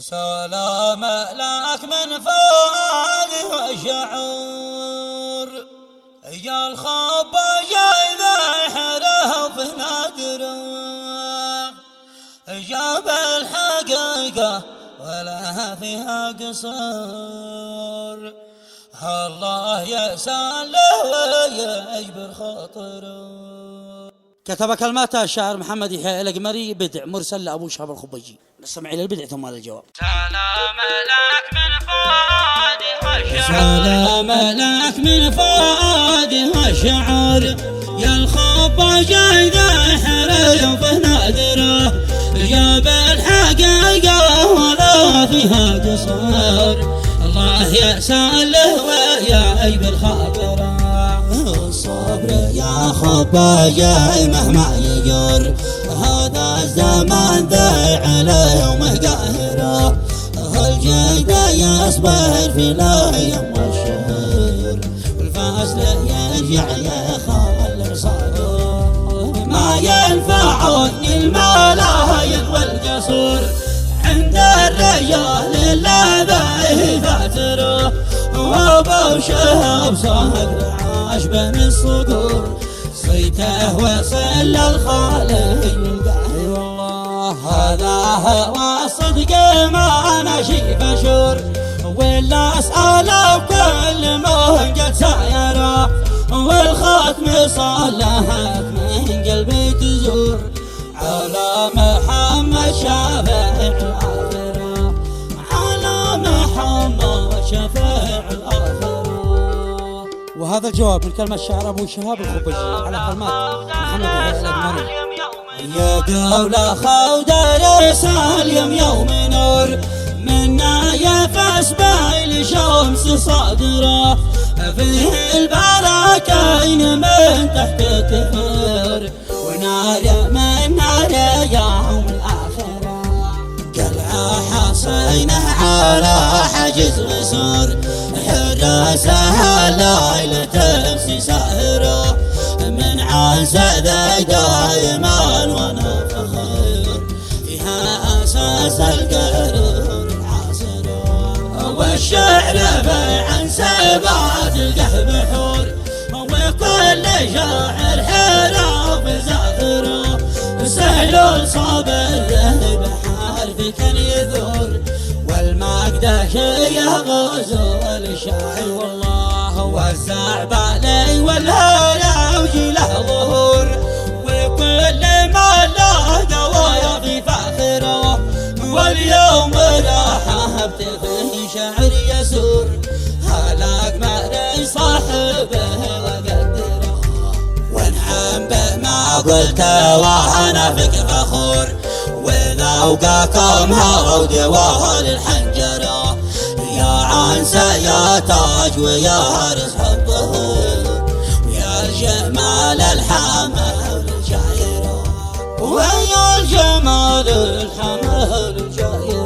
سلام لك من فؤادي وشعور، يا الخبا إذا حره في نادره، جاب الحقيقة ولا فيها قصور، الله يساله ويجبر خاطره. كتب كلماتها الشاعر محمد يحيى القمري، بدع مرسل لأبو شهاب الخبيجي. نستمع إلى البدع ثم الجواب. سلام لك من فؤادي والشعر، سلام لك من فؤادي والشعر، يا الخبا إذا حره في نادره، جاب الحقيقة ولا فيها قصور، الله يساله ويجبر خاطره. الصبر يا خبايا مهما يجر، هذا الزمان ذايع عليهم قاهره، الجيد يصبر في الايام والشهور، والفصل يرجع يخلر صبر، ما ينفعني الملايين والقصور، عند الرجال الذي فاتره، وابو شهاب صهق عاش بين الصدور، صيته وصل الخالق القاهر، والله هذا هو الصدق ما نشي بشور، ولا اساله كل ما قد سايره، والختم صلحت من قلبي تزور، على محمد شافع الآخرة، على محمد شافع الآخرة. وهذا الجواب من كلمة الشاعر أبو شهاب الخبيجي على كلمات محمد يحيى القمري. يا قولة خودة رسال يوم نور، منا يفس بين شمس صدره، فيه البركين من تحت التفر، ونار من نار يوم الآخرة، قلعة حصينه على حجز مسور، حراسها ليلة تمسي ساهرة، من عزة دائما وانا فخر، فيها أساس القرون العاصرة، والشعر عن سبعة القهب حور، وكل شاعر حرف زاخره، سهل صابر بحرف كان يذور، والمقدش يغزو الشاعر، والله وزع بالي والهلا وجي له ظهور، وكل ما له دوايا في فاخره، واليوم رحبت فيه شعر يسور، هلاك مهري صاحبه وقدره، وانعم بما قلت وانا فيك فخور، وذوقكم هود وهل الحنجره، يا عنسى يا تاج ويا هرس حبه، ويا الجمال الحمل الجايره، ويا الجمال الحمل الجايره.